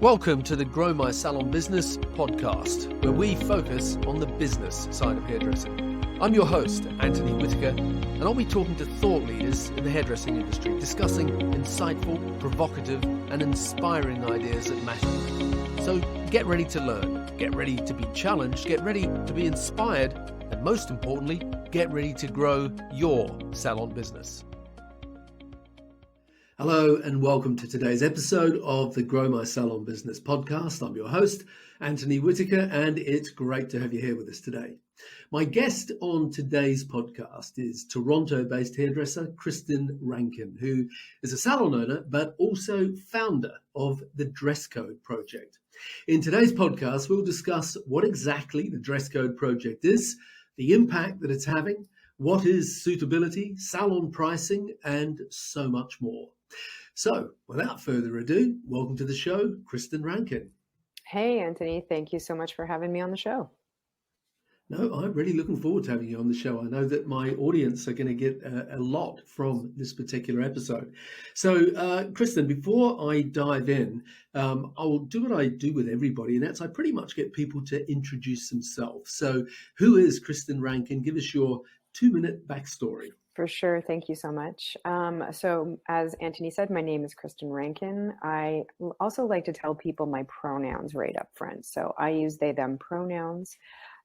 Welcome to the Grow My Salon Business podcast, where we focus on the business side of hairdressing. I'm your host, Anthony Whitaker, and I'll be talking to thought leaders in the hairdressing industry, discussing insightful, provocative, and inspiring ideas that matter. So get ready to learn, get ready to be challenged, get ready to be inspired, and most importantly, get ready to grow your salon business. Hello and welcome to today's episode of the Grow My Salon Business podcast. I'm your host, Anthony Whitaker, and it's great to have you here with us today. My guest on today's podcast is Toronto-based hairdresser Kristin Rankin, who is a salon owner but also founder of the Dresscode Project. In today's podcast, we'll discuss what exactly the Dresscode Project is, the impact that it's having, what is suitability, salon pricing, and so much more. So, without further ado, welcome to the show, Kristin Rankin. Hey, Anthony. Thank you so much for having me on the show. No, I'm really looking forward to having you on the show. I know that my audience are going to get a lot from this particular episode. So, Kristin, before I dive in, I'll do what I do with everybody, and that's I pretty much get people to introduce themselves. So, who is Kristin Rankin? Give us your 2-minute backstory. For sure. Thank you so much. So as Anthony said, my name is Kristin Rankin. I also like to tell people my pronouns right up front. So I use they, them pronouns.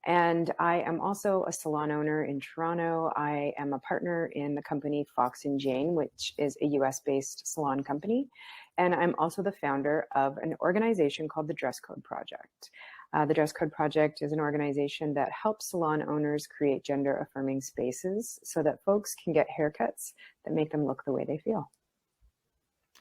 And I am also a salon owner in Toronto. I am a partner in the company Fox & Jane, which is a US-based salon company. And I'm also the founder of an organization called the Dresscode Project. The Dresscode Project is an organization that helps salon owners create gender-affirming spaces so that folks can get haircuts that make them look the way they feel.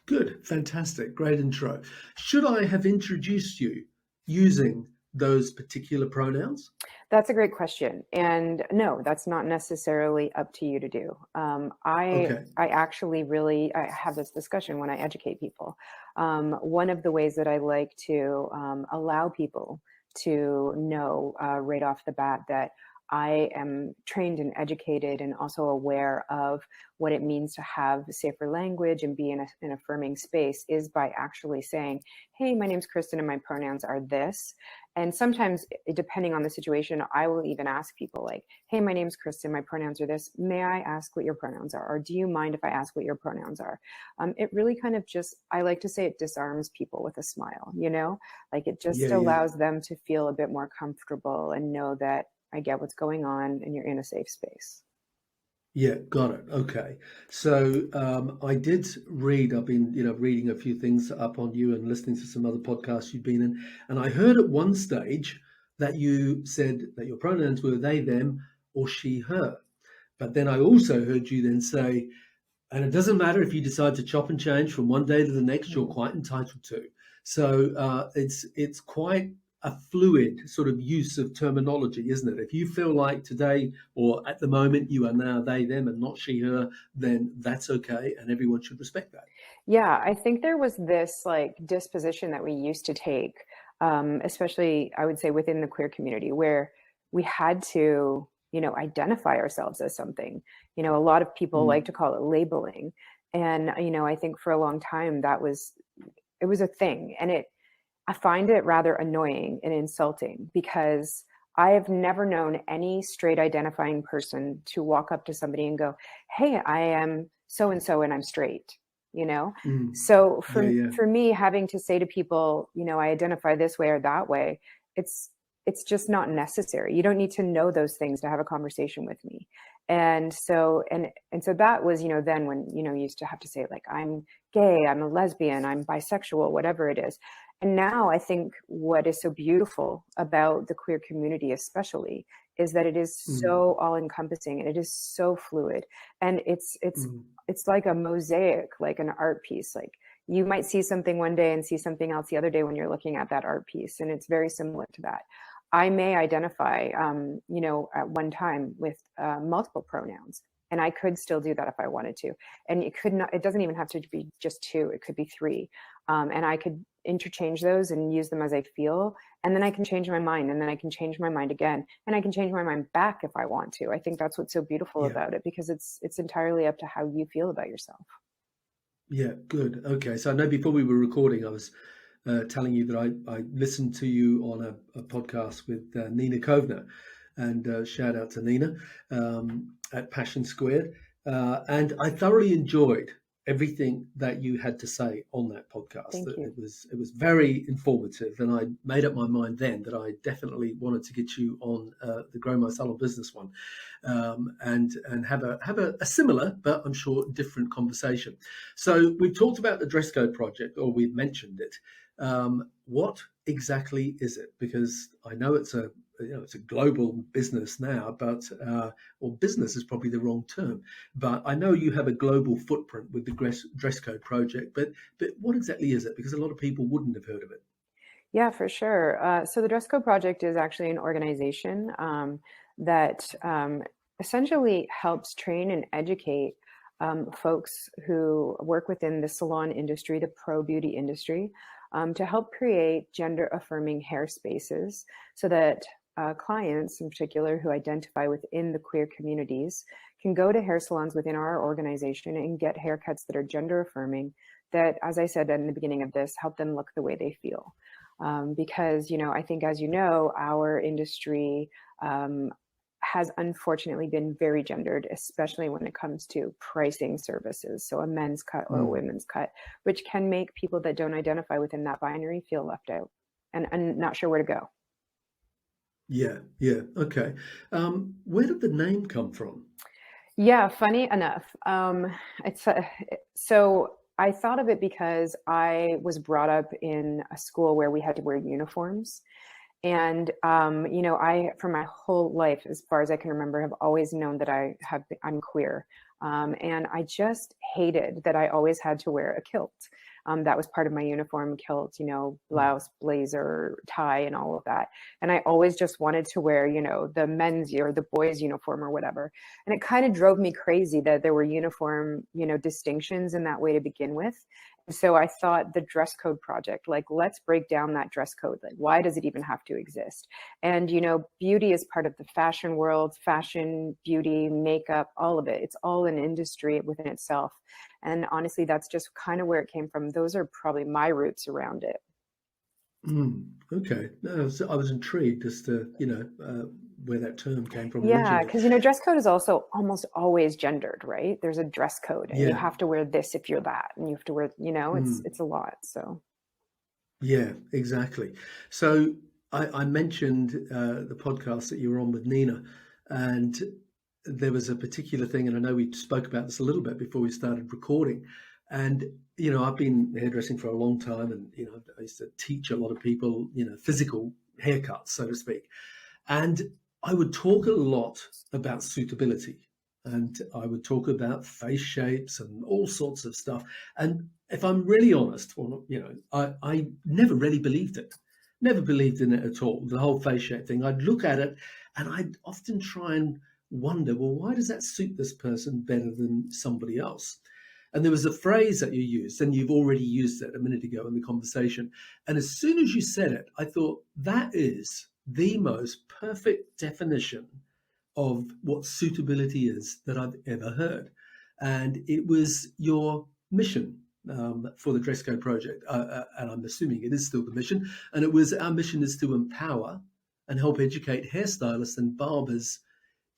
Good. Fantastic. Great intro. Should I have introduced you using those particular pronouns? That's a great question. And no, that's not necessarily up to you to do. I actually really have this discussion when I educate people. One of the ways that I like to allow people to know right off the bat that I am trained and educated and also aware of what it means to have safer language and be in an affirming space is by actually saying, hey, my name's Kristin and my pronouns are this. And sometimes, depending on the situation, I will even ask people like, hey, my name's Kristin, my pronouns are this. May I ask what your pronouns are? Or do you mind if I ask what your pronouns are? It really kind of just, I like to say it disarms people with a smile, you know, like it just allows them to feel a bit more comfortable and know that I get what's going on and you're in a safe space. Yeah, got it. Okay. So I did read, I've been, reading a few things up on you and listening to some other podcasts you've been in. And I heard at one stage that you said that your pronouns were they, them, or she, her. But then I also heard you then say, and it doesn't matter if you decide to chop and change from one day to the next, you're quite entitled to. So it's quite a fluid sort of use of terminology, isn't it? If you feel like today or at the moment you are now they, them and not she, her, then that's okay. And everyone should respect that. Yeah, I think there was this like disposition that we used to take, especially I would say within the queer community where we had to, identify ourselves as something. A lot of people like to call it labeling. And, I think for a long time it was a thing. And I find it rather annoying and insulting because I have never known any straight identifying person to walk up to somebody and go, hey, I am so-and-so and I'm straight, So for me, having to say to people, I identify this way or that way, it's just not necessary. You don't need to know those things to have a conversation with me. And so that was, then when, you used to have to say like, I'm gay, I'm a lesbian, I'm bisexual, whatever it is. And now I think what is so beautiful about the queer community, especially, is that it is so all encompassing and it is so fluid. And it's like a mosaic, like an art piece. Like you might see something one day and see something else the other day when you're looking at that art piece. And it's very similar to that. I may identify, at one time with multiple pronouns, and I could still do that if I wanted to. And it doesn't even have to be just 2, it could be 3. And I could interchange those and use them as I feel. And then I can change my mind, and then I can change my mind again, and I can change my mind back if I want to. I think that's what's so beautiful about it, because it's entirely up to how you feel about yourself. Yeah, good. Okay. So I know before we were recording, I was telling you that I listened to you on a podcast with Nina Kovner, and shout out to Nina at Passion Squared. And I thoroughly enjoyed everything that you had to say on that podcast. Thank you. It was very informative, and I made up my mind then that I definitely wanted to get you on the Grow My Salon Business one, and have a similar, but I'm sure different conversation. So we've talked about the Dresscode Project, or we've mentioned it. What exactly is it? Because I know it's a global business now, but or business is probably the wrong term. But I know you have a global footprint with the Dresscode Project. But what exactly is it? Because a lot of people wouldn't have heard of it. Yeah, for sure. So the Dresscode Project is actually an organization that essentially helps train and educate folks who work within the salon industry, the pro beauty industry, to help create gender-affirming hair spaces so that clients in particular who identify within the queer communities can go to hair salons within our organization and get haircuts that are gender-affirming, that, as I said in the beginning of this, help them look the way they feel. Because, I think, as you know, our industry has unfortunately been very gendered, especially when it comes to pricing services. So a men's cut or a women's cut, which can make people that don't identify within that binary feel left out and not sure where to go. Yeah, okay. Where did the name come from? Yeah, funny enough, so I thought of it because I was brought up in a school where we had to wear uniforms. And, I, for my whole life, as far as I can remember, have always known that I'm queer. And I just hated that I always had to wear a kilt. That was part of my uniform: kilt, blouse, blazer, tie, and all of that. And I always just wanted to wear, the men's or the boys' uniform or whatever. And it kind of drove me crazy that there were uniform, distinctions in that way to begin with. So I thought the Dresscode Project, like, let's break down that dress code. Like, why does it even have to exist? And, beauty is part of the fashion world, fashion, beauty, makeup, all of it. It's all an industry within itself. And honestly, that's just kind of where it came from. Those are probably my roots around it. Okay. No, I was intrigued as to, where that term came from Yeah, originally. because dress code is also almost always gendered, right? There's a dress code, and you have to wear this if you're that, and you have to wear, it's a lot. So Yeah, exactly. So I mentioned the podcast that you were on with Nina, and there was a particular thing, and I know we spoke about this a little bit before we started recording. And I've been hairdressing for a long time, and I used to teach a lot of people, physical haircuts, so to speak. And I would talk a lot about suitability, and I would talk about face shapes and all sorts of stuff. And if I'm really honest, well, I never really believed it. Never believed in it at all. The whole face shape thing. I'd look at it and I'd often try and wonder, well, why does that suit this person better than somebody else? And there was a phrase that you used, and you've already used it a minute ago in the conversation. And as soon as you said it, I thought that is the most perfect definition of what suitability is that I've ever heard. And it was your mission for the Dresscode Project. And I'm assuming it is still the mission. And it was, our mission is to empower and help educate hairstylists and barbers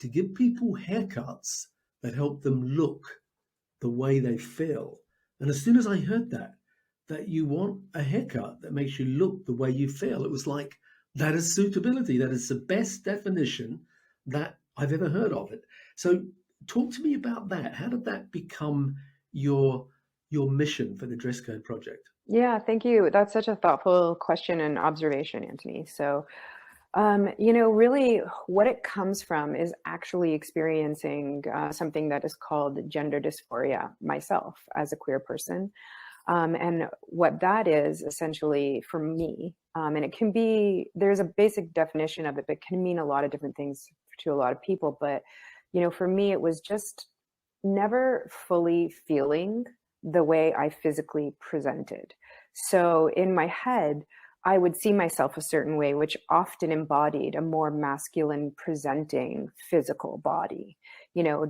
to give people haircuts that help them look the way they feel. And as soon as I heard that you want a haircut that makes you look the way you feel, it was like, that is suitability. That is the best definition that I've ever heard of it. So talk to me about that. How did that become your mission for the Dresscode Project? yeah, thank you. That's such a thoughtful question and observation, Anthony. So really what it comes from is actually experiencing something that is called gender dysphoria myself as a queer person. And what that is essentially for me, and it can be, there's a basic definition of it, but it can mean a lot of different things to a lot of people. But, for me, it was just never fully feeling the way I physically presented. So in my head, I would see myself a certain way, which often embodied a more masculine presenting physical body.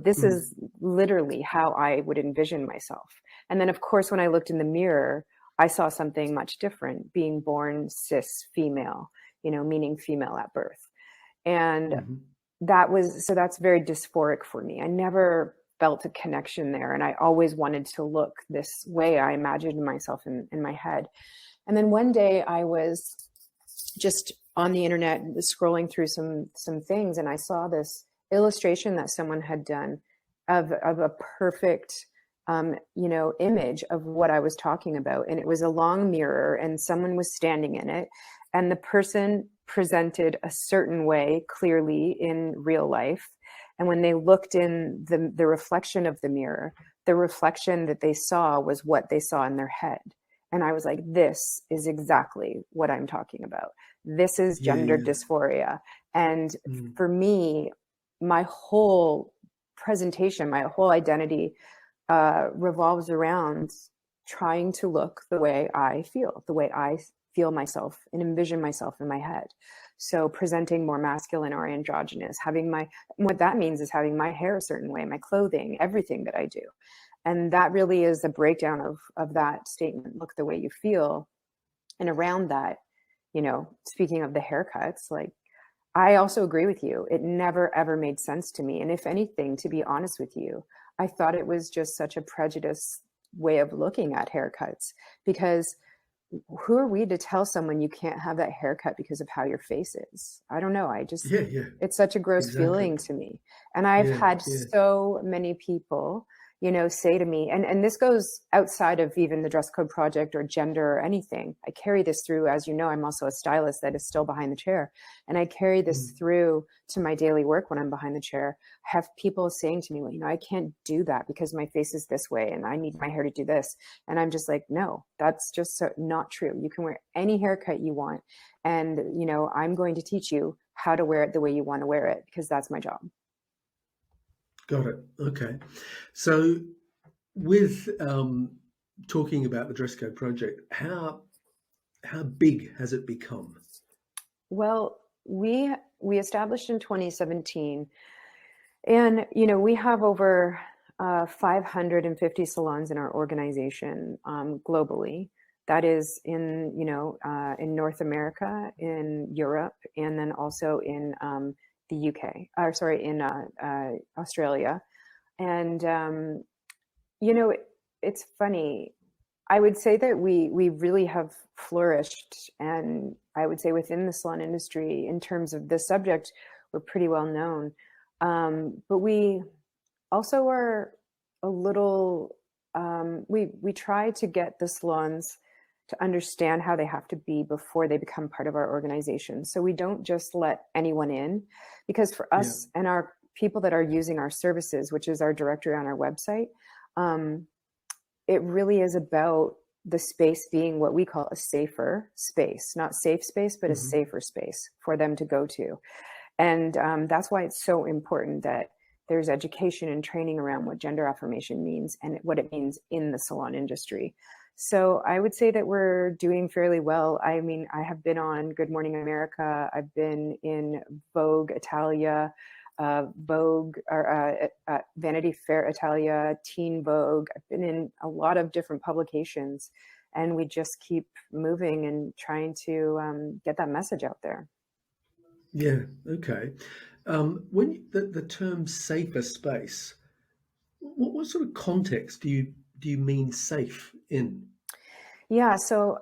This is literally how I would envision myself. And then, of course, when I looked in the mirror, I saw something much different, being born cis female, meaning female at birth. And Hmm. that's very dysphoric for me. I never felt a connection there. And I always wanted to look this way. I imagined myself in my head. And then one day I was just on the internet scrolling through some things, and I saw this illustration that someone had done of a perfect image of what I was talking about. And it was a long mirror and someone was standing in it, and the person presented a certain way clearly in real life. And when they looked in the reflection of the mirror, the reflection that they saw was what they saw in their head. And I was like, this is exactly what I'm talking about. This is Yeah, gender yeah. dysphoria. And Mm. for me, my whole presentation, my whole identity revolves around trying to look the way I feel myself and envision myself in my head. So presenting more masculine or androgynous, what that means is having my hair a certain way, my clothing, everything that I do. And that really is the breakdown of that statement, look the way you feel. And around that, speaking of the haircuts, like, I also agree with you. It never ever made sense to me. And if anything, to be honest with you, I thought it was just such a prejudiced way of looking at haircuts, because who are we to tell someone you can't have that haircut because of how your face is? I don't know. Yeah, yeah. It's such a gross Exactly. feeling to me. And I've Yeah, had yeah. so many people, say to me, and this goes outside of even the Dresscode Project or gender or anything. I carry this through, as you know, I'm also a stylist that is still behind the chair. And I carry this Mm. through to my daily work when I'm behind the chair. I have people saying to me, well, I can't do that because my face is this way and I need my hair to do this. And I'm just like, no, that's just not true. You can wear any haircut you want. And, I'm going to teach you how to wear it the way you want to wear it, because that's my job. Got it. Okay. So with talking about the dress code project, how big has it become? Well, we established in 2017, and we have over 550 salons in our organization, globally. That is in North America, in Europe, and then also in the UK, or sorry, in Australia. And it's funny. I would say that we really have flourished, and I would say within the salon industry, in terms of this subject, we're pretty well known. But we also are a little. We try to get the salons to understand how they have to be before they become part of our organization. So we don't just let anyone in, because for Yeah. us and our people that are using our services, which is our directory on our website, um, it really is about the space being what we call a safer space, not safe space, but a Hmm. safer space for them to go to. And that's why it's so important that there's education and training around what gender affirmation means and what it means in the salon industry. So I would say that we're doing fairly well. I mean, I have been on Good Morning America. I've been in Vogue Italia, Vogue, or Vanity Fair Italia, Teen Vogue. I've been in a lot of different publications, and we just keep moving and trying to get that message out there. Yeah. Okay. When the term safer space, what sort of context do you mean safe in? Yeah, so,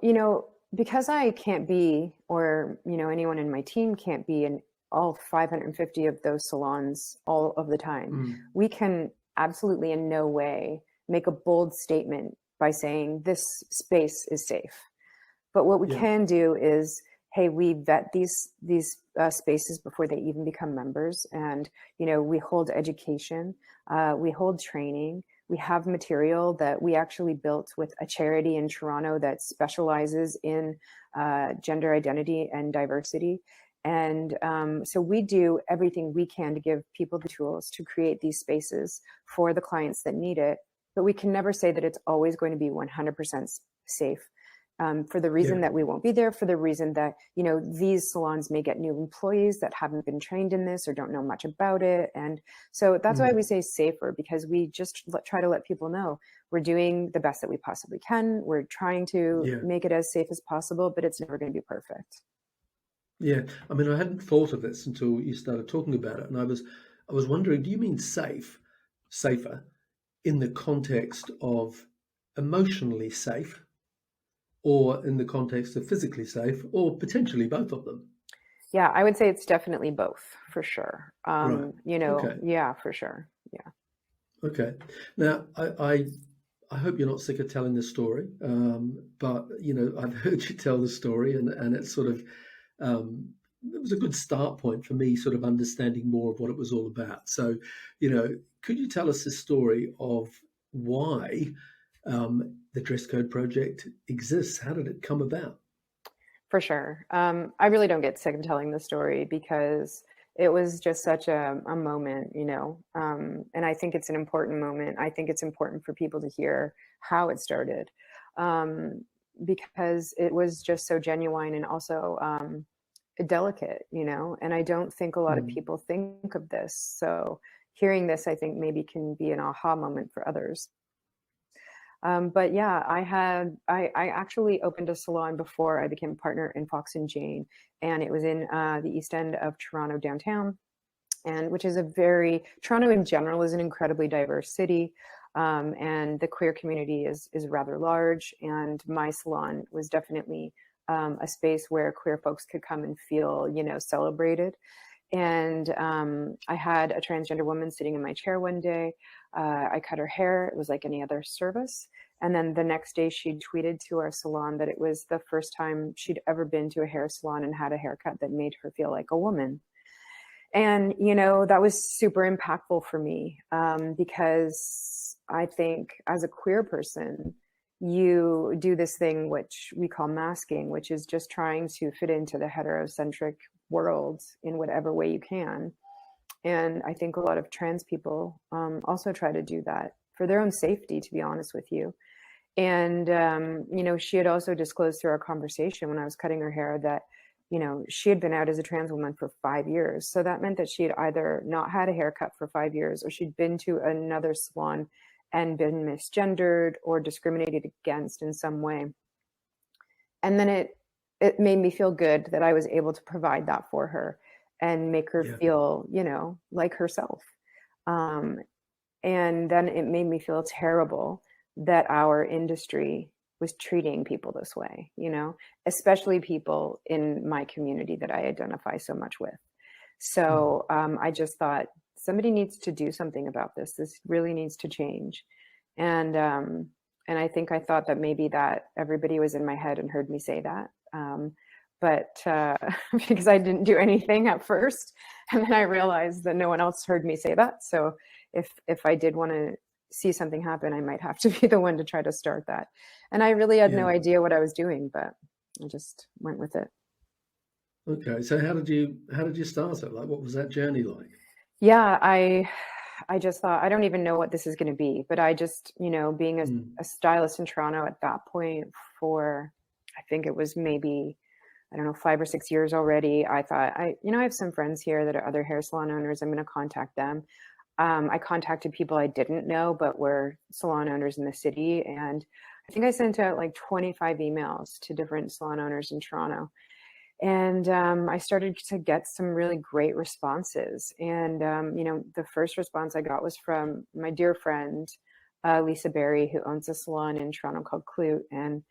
because I can't be, or, anyone in my team can't be in all 550 of those salons all of the time, Mm. we can absolutely in no way make a bold statement by saying this space is safe. But what we Yeah. can do is, hey, we vet these spaces before they even become members, and we hold education, we hold training. We have material that we actually built with a charity in Toronto that specializes in gender identity and diversity. And so we do everything we can to give people the tools to create these spaces for the clients that need it. But we can never say that it's always going to be 100% safe, for the Yeah. reason that we won't be there, for the reason that, these salons may get new employees that haven't been trained in this or don't know much about it. And so that's why we Mm. say safer, because we just try to let people know we're doing the best that we possibly can. We're trying to Yeah. make it as safe as possible, but it's never going to be perfect. Yeah. I mean, I hadn't thought of this until you started talking about it, and I was wondering, do you mean safer in the context of emotionally safe, or in the context of physically safe, or potentially both of them? Yeah, I would say it's definitely both for sure. Right. Okay. Yeah, for sure. Yeah. Okay. Now, I hope you're not sick of telling this story, but I've heard you tell the story, and it's sort of um, it was a good start point for me, sort of understanding more of what it was all about. So, could you tell us the story of why the Dress Code Project exists? How did it come about? For sure. I really don't get sick of telling the story because it was just such a moment, and I think it's an important moment. I think it's important for people to hear how it started, um, because it was just so genuine and also delicate, and I don't think a lot of Mm. people think of this. So hearing this, I think maybe can be an aha moment for others. But yeah, I actually opened a salon before I became a partner in Fox and Jane, and it was in the East End of Toronto downtown, and which is Toronto in general is an incredibly diverse city, and the queer community is rather large, and my salon was definitely a space where queer folks could come and feel, celebrated. And I had a transgender woman sitting in my chair one day. I cut her hair. It was like any other service. And then the next day, she tweeted to our salon that it was the first time she'd ever been to a hair salon and had a haircut that made her feel like a woman. And, that was super impactful for me, because I think as a queer person, you do this thing which we call masking, which is just trying to fit into the heterocentric world in whatever way you can. And I think a lot of trans people also try to do that for their own safety, to be honest with you. And, she had also disclosed through our conversation when I was cutting her hair that, she had been out as a trans woman for 5 years. So that meant that she had either not had a haircut for 5 years, or she'd been to another salon and been misgendered or discriminated against in some way. And then it made me feel good that I was able to provide that for her and make her Yeah. feel, like herself. Um, and then it made me feel terrible that our industry was treating people this way, especially people in my community that I identify so much with. Mm. So I just thought somebody needs to do something about this. This really needs to change. And I think I thought that maybe that everybody was in my head and heard me say that. But because I didn't do anything at first, and then I realized that no one else heard me say that. So if I did want to see something happen, I might have to be the one to try to start that. And I really had no Yeah. idea what I was doing, but I just went with it. Okay. So how did you start it? Like, what was that journey like? Yeah, I just thought I don't even know what this is going to be, but I just, being Mm. a stylist in Toronto at that point for, I think it was maybe, I don't know, 5 or 6 years already. I thought I have some friends here that are other hair salon owners. I'm going to contact them. I contacted people I didn't know, but were salon owners in the city. And I think I sent out like 25 emails to different salon owners in Toronto. And I started to get some really great responses. And, the first response I got was from my dear friend, Lisa Berry, who owns a salon in Toronto called Clute. And,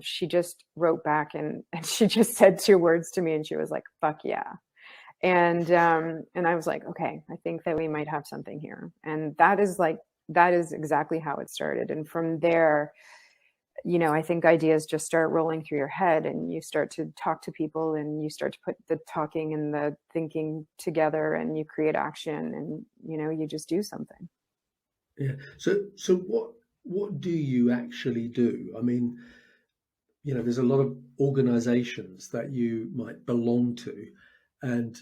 she just wrote back and she just said 2 words to me, and she was like, "Fuck yeah." And I was like, okay, I think that we might have something here. And that is exactly how it started. And from there, I think ideas just start rolling through your head, and you start to talk to people, and you start to put the talking and the thinking together, and you create action, and, you just do something. Yeah. So what do you actually do? I mean, there's a lot of organizations that you might belong to, and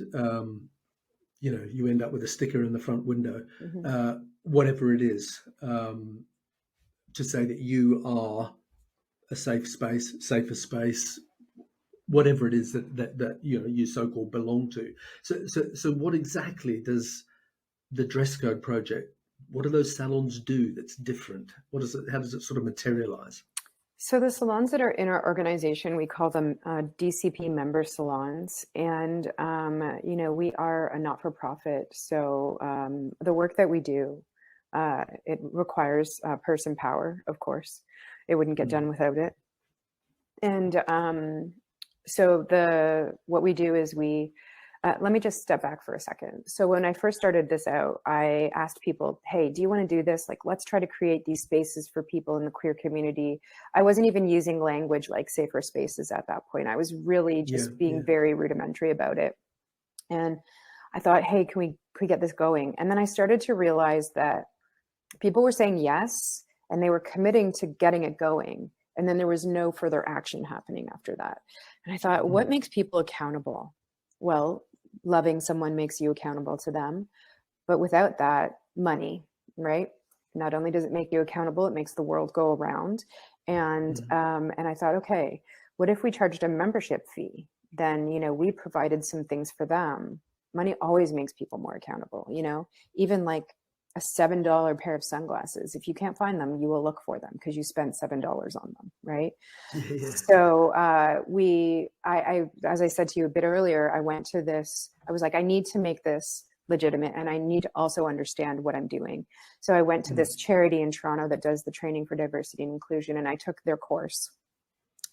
you end up with a sticker in the front window, Hmm. whatever it is, to say that you are a safe space, safer space, whatever it is that you so-called belong to. So what exactly does the dress code project? What do those salons do that's different? What is it? How does it sort of materialize? So the salons that are in our organization, we call them DCP member salons, and we are a not-for-profit. So the work that we do, it requires person power, of course. It wouldn't get done without it. And what we do is let me just step back for a second. So when I first started this out, I asked people, hey, do you want to do this? Like, let's try to create these spaces for people in the queer community. I wasn't even using language like safer spaces at that point. I was really just being very rudimentary about it. And I thought, hey, can we get this going? And then I started to realize that people were saying yes, and they were committing to getting it going. And then there was no further action happening after that. And I thought, what makes people accountable? Well, loving someone makes you accountable to them. But without that, money, right? Not only does it make you accountable, it makes the world go around. And I thought, okay, what if we charged a membership fee? Then, we provided some things for them. Money always makes people more accountable, even like a $7 pair of sunglasses. If you can't find them, you will look for them because you spent $7 on them, right? So as I said to you a bit earlier, I went to this, I was like, I need to make this legitimate, and I need to also understand what I'm doing. So I went to this charity in Toronto that does the training for diversity and inclusion, and I took their course.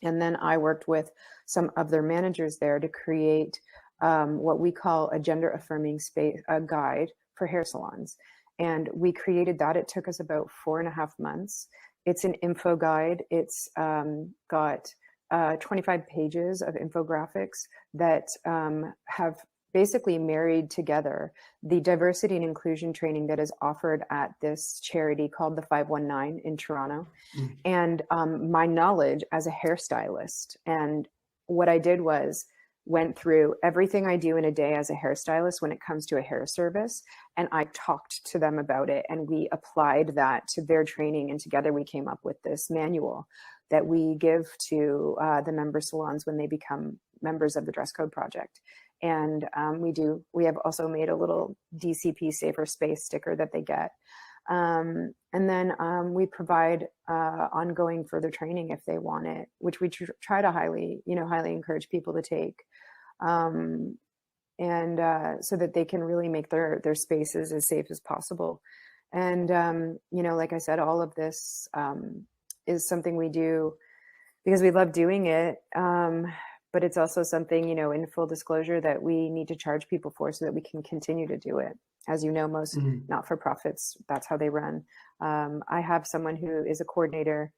And then I worked with some of their managers there to create what we call a gender-affirming space, a guide for hair salons. And we created that. It took us about 4.5 months. It's an info guide. It's got 25 pages of infographics that have basically married together the diversity and inclusion training that is offered at this charity called the 519 in Toronto, and my knowledge as a hairstylist. And what I did was went through everything I do in a day as a hairstylist when it comes to a hair service, and I talked to them about it, and we applied that to their training, and together we came up with this manual that we give to the member salons when they become members of the Dresscode Project. And we have also made a little DCP safer space sticker that they get. And then we provide ongoing further training if they want it, which we try to highly encourage people to take, and so that they can really make their spaces as safe as possible. And like I said, all of this is something we do because we love doing it. But it's also something, in full disclosure, that we need to charge people for so that we can continue to do it. As you know, most not-for-profits, that's how they run. I have someone who is a coordinator.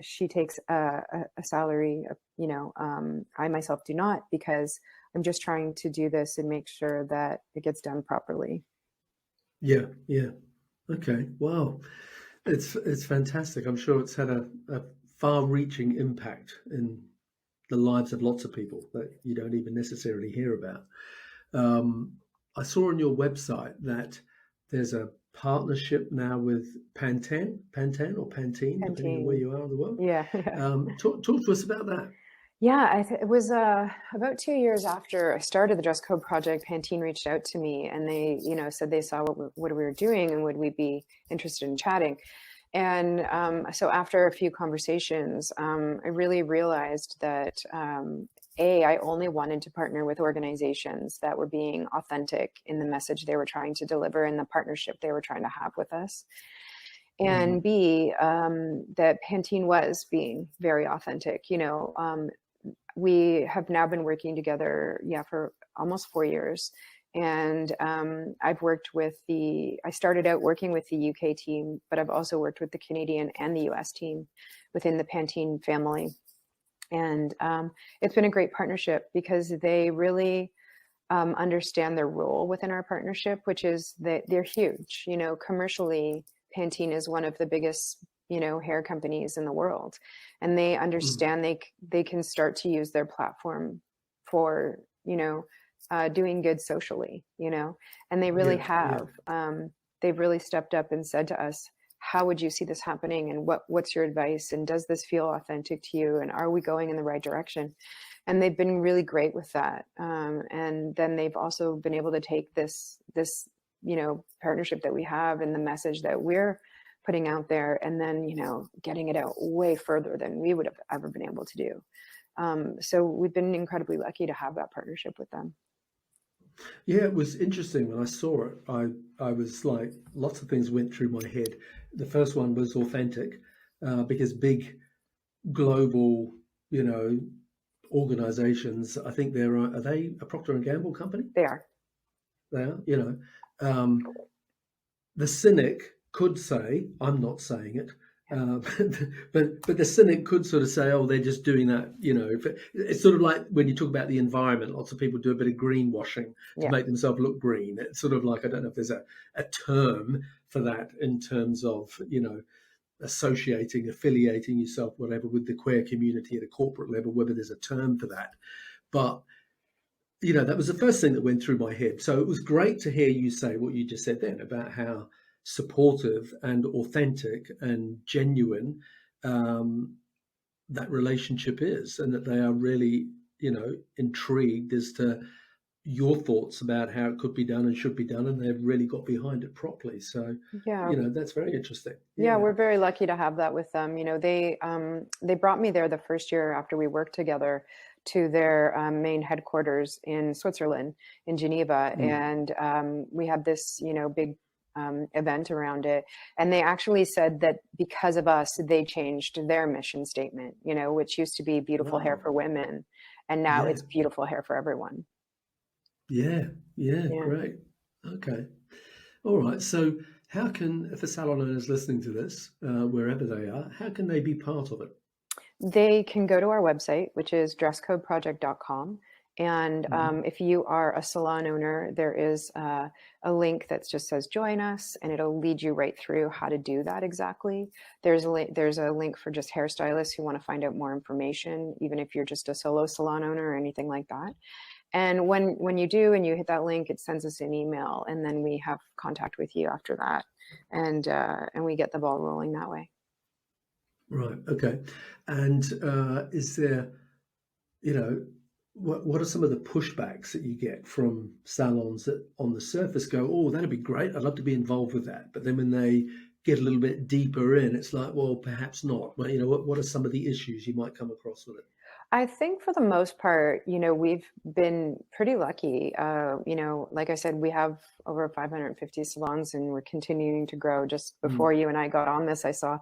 She takes a salary, I myself do not, because I'm just trying to do this and make sure that it gets done properly. Yeah. Okay. Wow. It's fantastic. I'm sure it's had a far-reaching impact in the lives of lots of people that you don't even necessarily hear about. I saw on your website that there's a partnership now with Pantene or Pantene, depending on where you are in the world. Yeah. Talk to us about that. Yeah, it was about 2 years after I started the Dresscode Project, Pantene reached out to me, and they, said they saw what we were doing and would we be interested in chatting. And so after a few conversations, I really realized that, I only wanted to partner with organizations that were being authentic in the message they were trying to deliver and the partnership they were trying to have with us. And B, that Pantene was being very authentic. We have now been working together, for almost 4 years. And I've worked with I started out working with the UK team, but I've also worked with the Canadian and the US team within the Pantene family. And it's been a great partnership because they really understand their role within our partnership, which is that they're huge. Commercially, Pantene is one of the biggest, hair companies in the world. And they understand they can start to use their platform for, doing good socially, and they really have. They've really stepped up and said to us, how would you see this happening? And what's your advice? And does this feel authentic to you? And are we going in the right direction? And they've been really great with that. And then they've also been able to take this, partnership that we have and the message that we're putting out there, and then, getting it out way further than we would have ever been able to do. So we've been incredibly lucky to have that partnership with them. Yeah, it was interesting when I saw it. I was like, lots of things went through my head. The first one was authentic, because big global, organizations, I think are they a Procter and Gamble company? They are. They are, the cynic could say, I'm not saying it, but the cynic could sort of say, oh, they're just doing that. It's sort of like when you talk about the environment, lots of people do a bit of greenwashing to make themselves look green. It's sort of like, I don't know if there's a term for that in terms of, affiliating yourself, whatever, with the queer community at a corporate level, whether there's a term for that. But that was the first thing that went through my head. So it was great to hear you say what you just said then about how supportive and authentic and genuine that relationship is, and that they are really, intrigued as to your thoughts about how it could be done and should be done, and they've really got behind it properly. So, that's very interesting. Yeah, we're very lucky to have that with them. They brought me there the first year after we worked together to their main headquarters in Switzerland, in Geneva. And we had this, big event around it. And they actually said that because of us, they changed their mission statement, which used to be beautiful hair for women. And now it's beautiful hair for everyone. Yeah, great. Okay. All right. So how can, if a salon owner is listening to this, wherever they are, how can they be part of it? They can go to our website, which is dresscodeproject.com. And if you are a salon owner, there is a link that just says join us, and it'll lead you right through how to do that exactly. There's a link for just hairstylists who want to find out more information, even if you're just a solo salon owner or anything like that. And when you do and you hit that link, it sends us an email, and then we have contact with you after that, and we get the ball rolling that way. Right. Okay. And is there, what are some of the pushbacks that you get from salons that on the surface go, oh, that'd be great, I'd love to be involved with that, but then when they get a little bit deeper in, it's like, well, perhaps not. But what are some of the issues you might come across with it? I think for the most part, we've been pretty lucky. Like I said, we have over 550 salons, and we're continuing to grow. Just before you and I got on this, I saw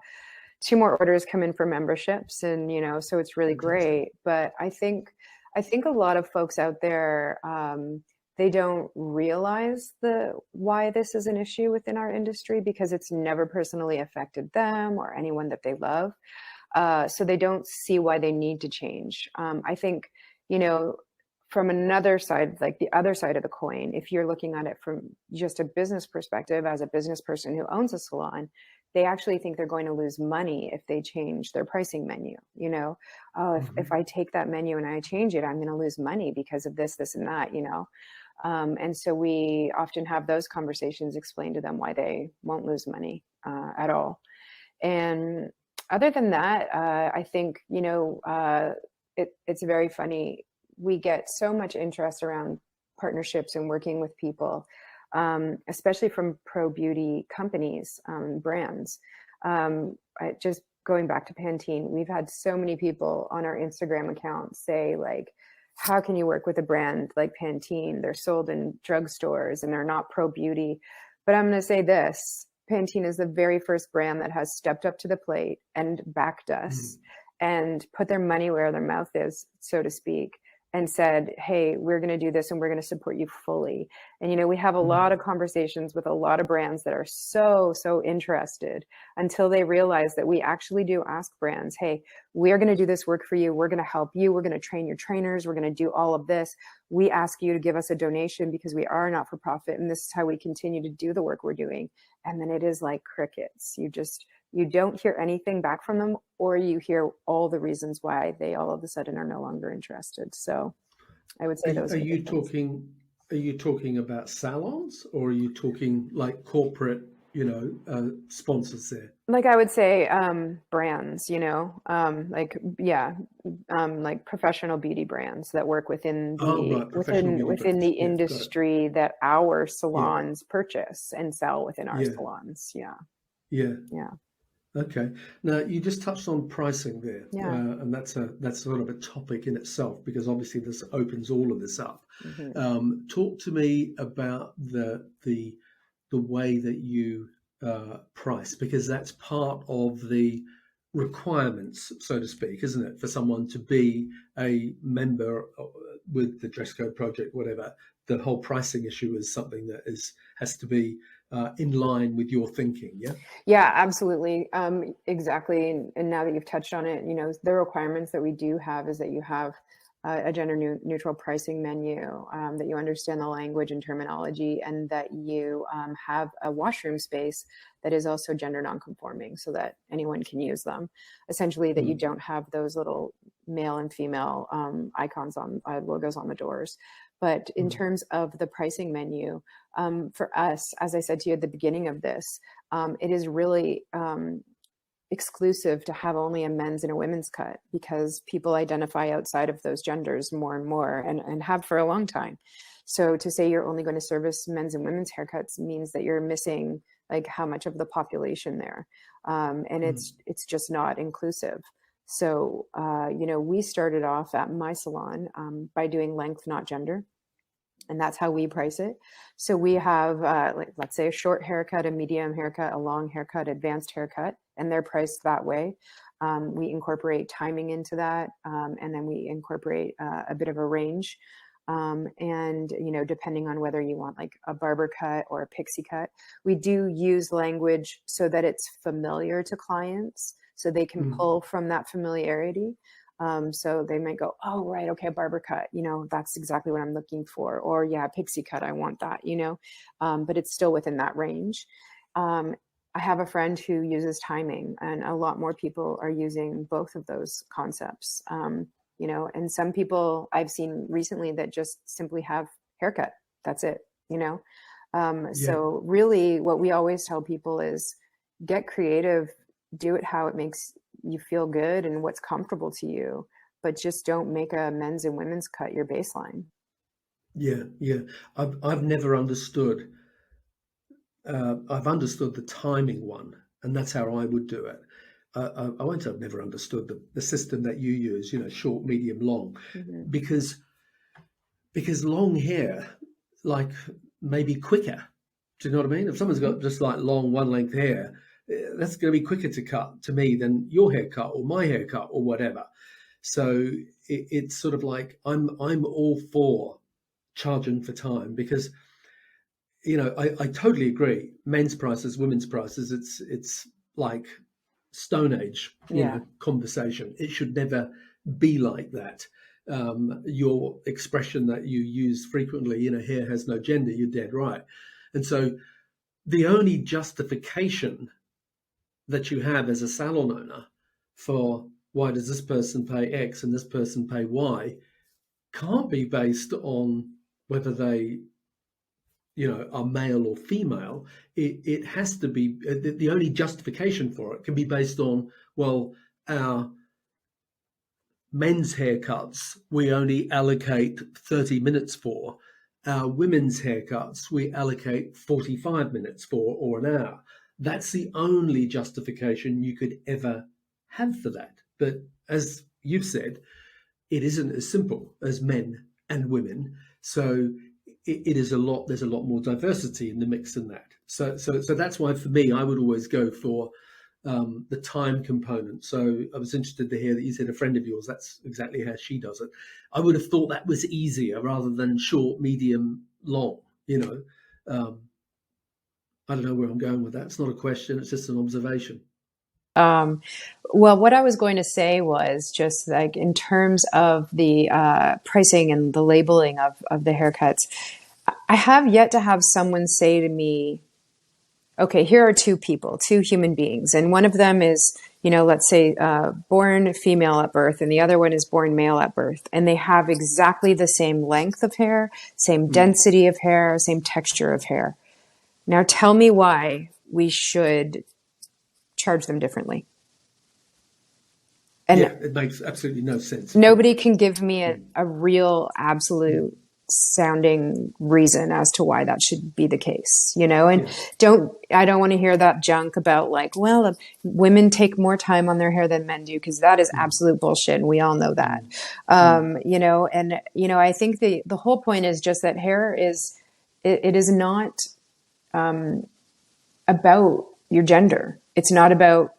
2 more orders come in for memberships, and so it's really great. But I think a lot of folks out there, they don't realize why this is an issue within our industry, because it's never personally affected them or anyone that they love. So they don't see why they need to change. I think, from another side, like the other side of the coin, if you're looking at it from just a business perspective, as a business person who owns a salon, they actually think they're going to lose money if they change their pricing menu. If I take that menu and I change it, I'm going to lose money because of this, and that, and so we often have those conversations, explain to them why they won't lose money at all. And other than that, I think, it's very funny. We get so much interest around partnerships and working with people, especially from pro beauty companies, brands. Just going back to Pantene, we've had so many people on our Instagram account say, like, how can you work with a brand like Pantene? They're sold in drugstores and they're not pro beauty. But I'm going to say this. Pantene is the very first brand that has stepped up to the plate and backed us and put their money where their mouth is, so to speak, and said, hey, we're going to do this and we're going to support you fully. And, we have a lot of conversations with a lot of brands that are so, so interested, until they realize that we actually do ask brands, hey, we're going to do this work for you. We're going to help you. We're going to train your trainers. We're going to do all of this. We ask you to give us a donation because we are not for profit. And this is how we continue to do the work we're doing. And then it is like crickets. You don't hear anything back from them, or you hear all the reasons why they all of a sudden are no longer interested. So I would say those are you talking about salons, or are you talking like corporate sponsors there? Like I would say, brands, like professional beauty brands that work within Oh, the right, professional within beauty within the brands. Yeah, got it. industry that our Yeah, salons purchase and sell within our yeah, salons. Yeah, yeah. yeah, Okay. Now you just touched on pricing there, yeah. and that's sort of a topic in itself because obviously this opens all of this up. Hmm. Talk to me about the way that you price because that's part of the requirements, so to speak, isn't it, for someone to be a member with the Dresscode Project, whatever. The whole pricing issue is something that is has to be in line with your thinking. Yeah. Yeah, absolutely. Exactly. And now that you've touched on it, the requirements that we do have is that you have a neutral pricing menu, that you understand the language and terminology, and that you have a washroom space that is also gender nonconforming so that anyone can use them. Essentially, that you Mm, don't have those little male and female icons on logos on the doors. But in mm, terms of the pricing menu, for us, as I said to you at the beginning of this, it is really exclusive to have only a men's and a women's cut because people identify outside of those genders more and more and have for a long time. So to say you're only going to service men's and women's haircuts means that you're missing like how much of the population there. And mm, it's just not inclusive. So, we started off at my salon by doing length, not gender, and that's how we price it. So we have, let's say, a short haircut, a medium haircut, a long haircut, advanced haircut, and they're priced that way. We incorporate timing into that, and then we incorporate a bit of a range. And depending on whether you want like a barber cut or a pixie cut, we do use language so that it's familiar to clients, so they can mm. pull from that familiarity. So they might go, oh, right, okay, barber cut, that's exactly what I'm looking for. Or yeah, pixie cut, I want that, but it's still within that range. I have a friend who uses timing, and a lot more people are using both of those concepts. And some people I've seen recently that just simply have haircut. That's it. Yeah, So really what we always tell people is get creative, do it how it makes you feel good and what's comfortable to you, but just don't make a men's and women's cut your baseline. yeah, yeah. I've never understood. I've understood the timing one, and that's how I would do it. I won't say I've never understood the system that you use. Short, medium, long, Hmm. because long hair, like maybe quicker. Do you know what I mean? If someone's Hmm. got just like long one length hair, that's going to be quicker to cut to me than your haircut or my haircut or whatever. So it's sort of like I'm all for charging for time because I totally agree. Men's prices, women's prices, it's like Stone Age, Yeah. conversation. It should never be like that. Your expression that you use frequently, hair has no gender, you're dead right. And so the only justification that you have as a salon owner for why does this person pay X and this person pay Y can't be based on whether they are male or female. It has to be the only justification for it can be based on, well, our men's haircuts we only allocate 30 minutes for, our women's haircuts we allocate 45 minutes for, or an hour. That's the only justification you could ever have for that. But as you've said, it isn't as simple as men and women. So it is a lot. There's a lot more diversity in the mix than that. So that's why for me, I would always go for the time component. So I was interested to hear that you said a friend of yours. That's exactly how she does it. I would have thought that was easier rather than short, medium, long. Um, I don't know where I'm going with that. It's not a question. It's just an observation. Um, well, what I was going to say was just like in terms of the pricing and the labeling of the haircuts, I have yet to have someone say to me, okay, here are two people, two human beings, and one of them is, let's say, born female at birth, and the other one is born male at birth, and they have exactly the same length of hair, same Mm, density of hair, same texture of hair. Now tell me why we should charge them differently. And yeah, it makes absolutely no sense. nobody can give me a real absolute sounding reason as to why that should be the case, you know? And I don't want to hear that junk about like, well, women take more time on their hair than men do, because that is absolute bullshit. And we all know that. You know, and, you know, I think the whole point is just that hair is, it is not, about your gender. It's not about,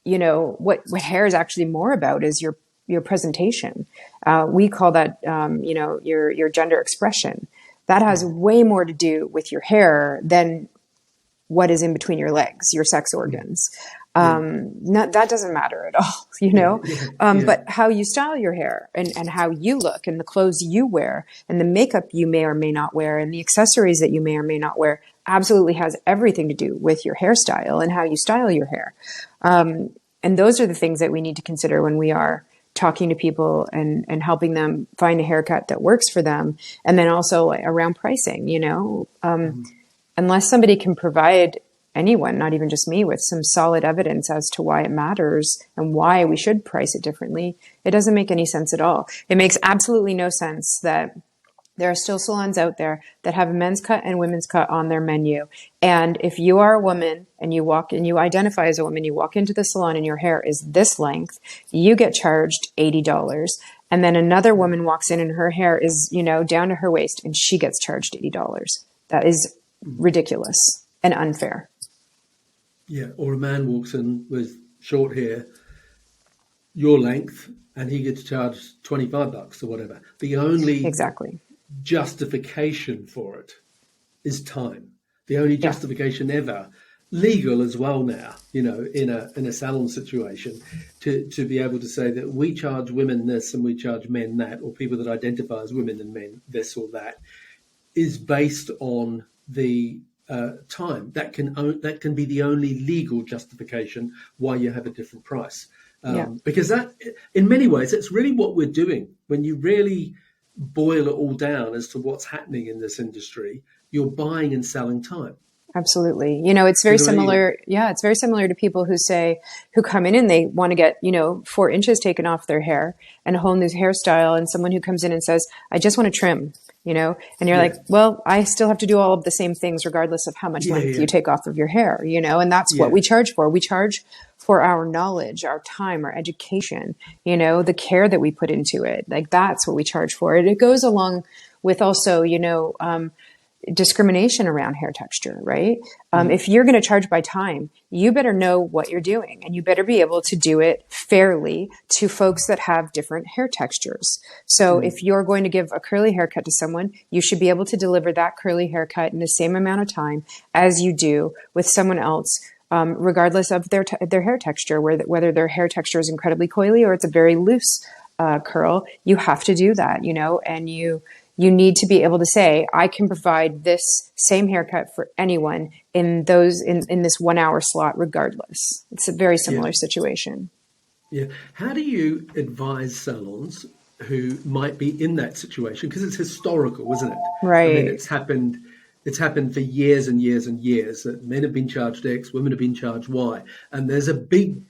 you know, what hair is actually more about is your presentation. We call that, you know, your gender expression. That has way more to do with your hair than what is in between your legs, your sex organs. That doesn't matter at all, you know? But how you style your hair and how you look and the clothes you wear and the makeup you may or may not wear and the accessories that you may or may not wear absolutely has everything to do with your hairstyle and how you style your hair. And those are the things that we need to consider when we are talking to people and helping them find a haircut that works for them. And then also around pricing, you know, unless somebody can provide anyone, not even just me, with some solid evidence as to why it matters and why we should price it differently, it doesn't make any sense at all. It makes absolutely no sense that there are still salons out there that have a men's cut and women's cut on their menu. And if you are a woman and you walk and you identify as a woman, you walk into the salon and your hair is this length, you get charged $80. And then another woman walks in and her hair is, you know, down to her waist and she gets charged $80. That is ridiculous and unfair. Yeah. Or a man walks in with short hair, your length, and he gets charged $25 or whatever. The only justification for it is time. The only justification ever, legal as well now, you know, in a salon situation, to be able to say that we charge women this and we charge men that, or people that identify as women and men this or that, is based on the time. That can be the only legal justification why you have a different price. Because that, in many ways, it's really what we're doing. When you really boil it all down as to what's happening in this industry, you're buying and selling time. Absolutely. You know, it's very similar. Yeah, it's very similar to people who come in and they want to get, you know, 4 inches taken off their hair and a whole new hairstyle. And someone who comes in and says, I just want to trim, you know, and you're like, well, I still have to do all of the same things regardless of how much length you take off of your hair, you know, and that's what we charge for. We charge for our knowledge, our time, our education, you know, the care that we put into it. Like that's what we charge for. It goes along with also, you know, discrimination around hair texture, right? If you're going to charge by time, you better know what you're doing and you better be able to do it fairly to folks that have different hair textures. So if you're going to give a curly haircut to someone, you should be able to deliver that curly haircut in the same amount of time as you do with someone else, regardless of their hair texture, whether their hair texture is incredibly coily or it's a very loose curl. You have to do that, you know, and you need to be able to say, I can provide this same haircut for anyone in this 1 hour slot, regardless. It's a very similar situation. Yeah. How do you advise salons who might be in that situation? Because it's historical, isn't it? Right. I mean, it's happened for years and years and years that men have been charged X, women have been charged Y. And there's a big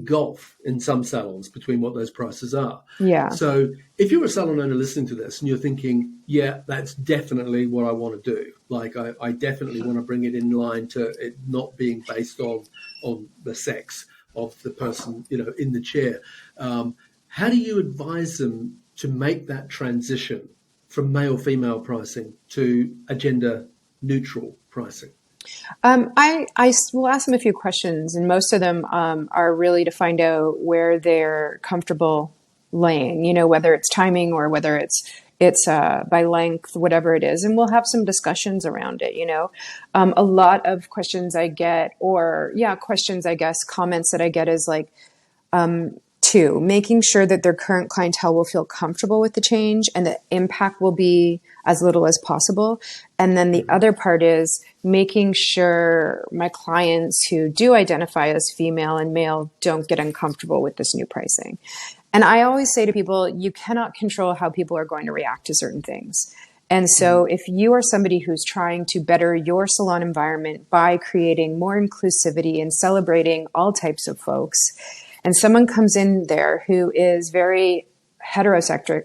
gulf in some salons between what those prices are. Yeah. So if you're a salon owner listening to this and you're thinking, yeah, that's definitely what I want to do. Like I definitely want to bring it in line to it not being based on the sex of the person, you know, in the chair. How do you advise them to make that transition from male-female pricing to a gender-neutral pricing? I will ask them a few questions, and most of them are really to find out where they're comfortable laying, you know, whether it's timing or whether it's by length, whatever it is. And we'll have some discussions around it, you know. A lot of questions I get, questions, I guess, comments that I get is like, making sure that their current clientele will feel comfortable with the change and the impact will be as little as possible. And then the other part is making sure my clients who do identify as female and male don't get uncomfortable with this new pricing. And I always say to people, you cannot control how people are going to react to certain things. And so if you are somebody who's trying to better your salon environment by creating more inclusivity and celebrating all types of folks, and someone comes in there who is very heterocentric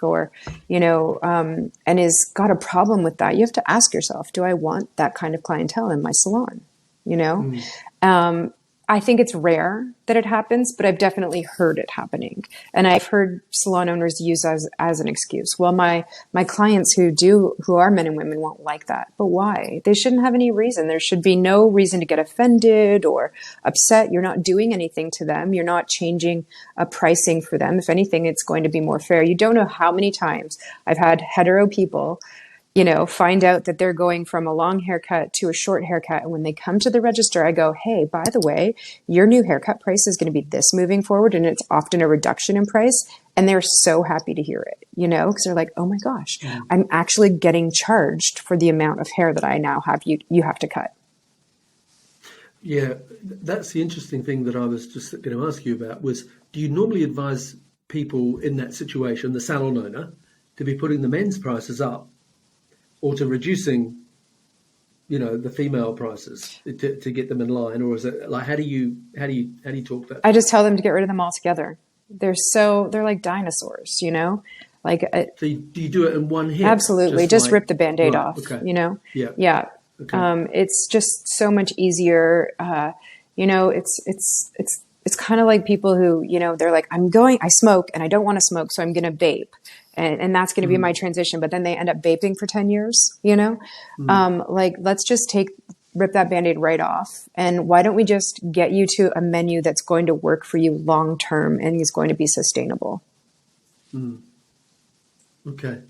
or, and is got a problem with that, you have to ask yourself, do I want that kind of clientele in my salon? I think it's rare that it happens, but I've definitely heard it happening. And I've heard salon owners use as an excuse. Well, my clients who are men and women won't like that. But why? They shouldn't have any reason. There should be no reason to get offended or upset. You're not doing anything to them. You're not changing pricing for them. If anything, it's going to be more fair. You don't know how many times I've had hetero people find out that they're going from a long haircut to a short haircut. And when they come to the register, I go, hey, by the way, your new haircut price is going to be this moving forward. And it's often a reduction in price. And they're so happy to hear it, because they're like, oh my gosh, I'm actually getting charged for the amount of hair that I now have you have to cut. Yeah, that's the interesting thing that I was just going to ask you about was, do you normally advise people in that situation, the salon owner, to be putting the men's prices up, or to reducing, the female prices to get them in line? Or is it like, how do you talk that? I just tell them to get rid of them altogether. They're like dinosaurs, like. So do you do it in one hit? Absolutely. Just rip the Band-Aid off, okay. Yeah. Yeah. Okay. It's just so much easier. It's kind of like people who, they're like, I smoke and I don't want to smoke, so I'm going to vape. And that's going to be my transition. But then they end up vaping for 10 years, let's just rip that Band-Aid right off. And why don't we just get you to a menu that's going to work for you long-term and is going to be sustainable? Okay.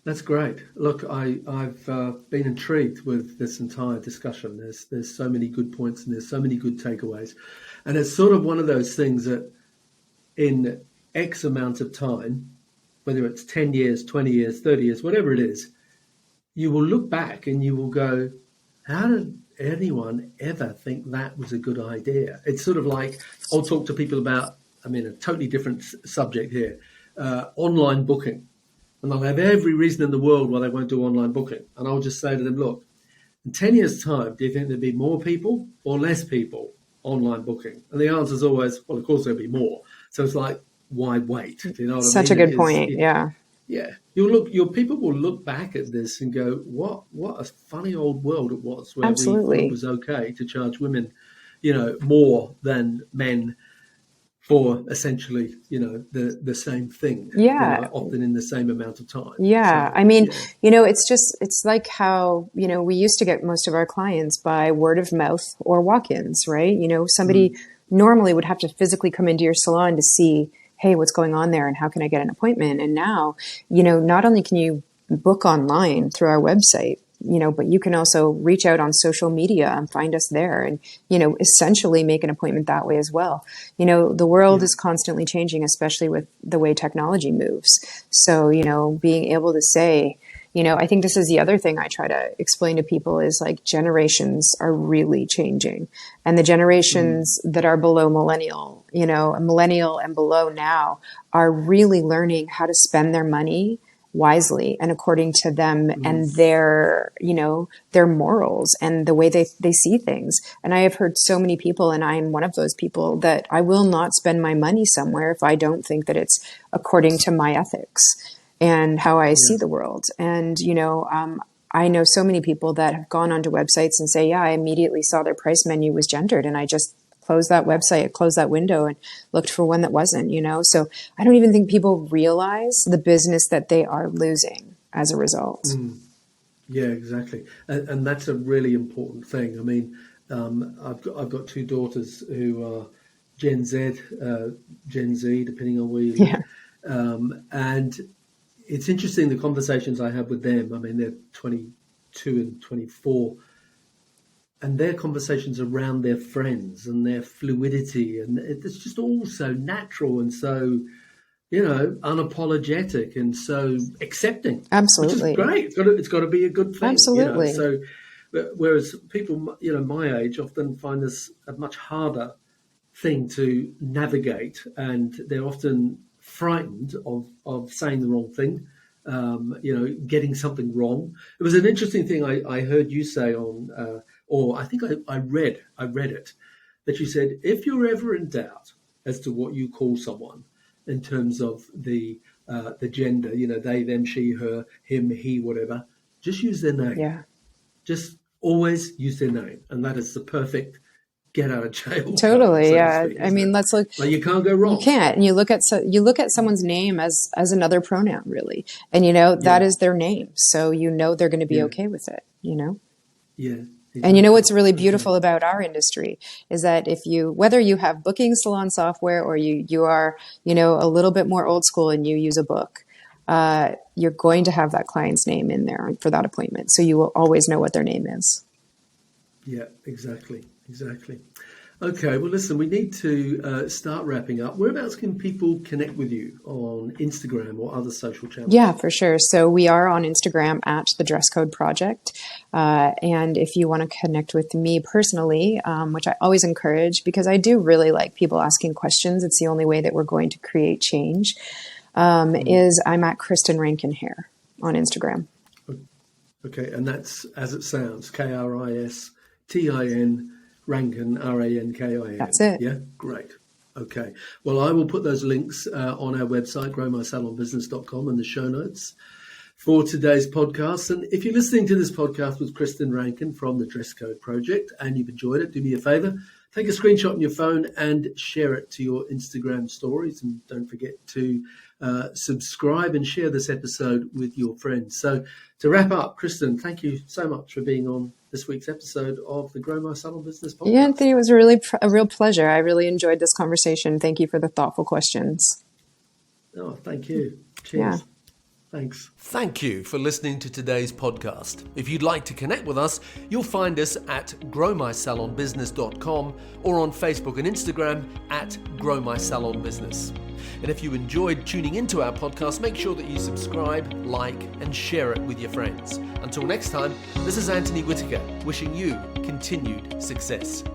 That's great. Look, I've been intrigued with this entire discussion. There's so many good points and there's so many good takeaways. And it's sort of one of those things that in X amount of time, whether it's 10 years, 20 years, 30 years, whatever it is, you will look back and you will go, how did anyone ever think that was a good idea? It's sort of like, I'll talk to people about, a totally different subject here, online booking. And they'll have every reason in the world why they won't do online booking. And I'll just say to them, look, in 10 years' time, do you think there'd be more people or less people online booking? And the answer is always, well, of course there'll be more. So it's like, why wait? Do you know what I mean? Such a good point. Yeah. Yeah. Your people will look back at this and go, what a funny old world it was where Absolutely. we thought it was okay to charge women, more than men for essentially, the same thing. Yeah. Often in the same amount of time. Yeah. So, it's like how, we used to get most of our clients by word of mouth or walk-ins, right? Somebody normally would have to physically come into your salon to see, hey, what's going on there and how can I get an appointment? And now, not only can you book online through our website, but you can also reach out on social media and find us there and, essentially make an appointment that way as well. The world is constantly changing, especially with the way technology moves. So, being able to say, I think this is the other thing I try to explain to people is like generations are really changing, and the generations that are below millennial, millennial and below now are really learning how to spend their money wisely and according to them and their morals and the way they see things. And I have heard so many people, and I'm one of those people, that I will not spend my money somewhere if I don't think that it's according to my ethics and how I see the world. And, I know so many people that have gone onto websites and say, yeah, I immediately saw their price menu was gendered and I just closed that website, closed that window and looked for one that wasn't, So I don't even think people realize the business that they are losing as a result. Yeah, exactly. And that's a really important thing. I've got two daughters who are Gen Z, depending on where you live. And it's interesting, the conversations I have with them. They're 22 and 24. And their conversations around their friends and their fluidity, and it's just all so natural and so, unapologetic and so accepting. Absolutely, which is great. It's got to be a good thing. Absolutely. So, whereas people, my age often find this a much harder thing to navigate, and they're often frightened of saying the wrong thing. getting something wrong. It was an interesting thing I heard you say on, or I think I read it, that you said, if you're ever in doubt as to what you call someone in terms of the gender, they, them, she, her, him, he, whatever, just use their name. Yeah. Just always use their name. And that is the perfect get out of jail Totally. card, so to speak, I mean, let's look. like you can't go wrong. You can't. And you look at someone's name as another pronoun, really. And that is their name. So they're going to be okay with it, Yeah. Exactly. And what's really beautiful about our industry is that whether you have booking salon software or you are, a little bit more old school and you use a book, you're going to have that client's name in there for that appointment. So you will always know what their name is. Yeah, exactly. Okay, well, listen, we need to start wrapping up. Whereabouts can people connect with you on Instagram or other social channels? Yeah, for sure. So we are on Instagram at the Dresscode Project. And if you want to connect with me personally, which I always encourage because I do really like people asking questions. It's the only way that we're going to create change, is I'm at Kristin Rankin Hair on Instagram. Okay, and that's as it sounds, Kristin Rankin, Rankin. That's it. Yeah, great. Okay. Well, I will put those links on our website, growmysalonbusiness.com, in the show notes for today's podcast. And if you're listening to this podcast with Kristin Rankin from the Dresscode Project and you've enjoyed it, do me a favor, take a screenshot on your phone and share it to your Instagram stories. And don't forget to subscribe and share this episode with your friends. So to wrap up, Kristin, thank you so much for being on this week's episode of the Grow My Salon Business podcast. Yeah, Anthony, it was a real pleasure. I really enjoyed this conversation. Thank you for the thoughtful questions. Oh, thank you. Cheers. Yeah. Thanks. Thank you for listening to today's podcast. If you'd like to connect with us, you'll find us at growmysalonbusiness.com or on Facebook and Instagram at growmysalonbusiness. And if you enjoyed tuning into our podcast, make sure that you subscribe, like, and share it with your friends. Until next time, this is Anthony Whitaker, wishing you continued success.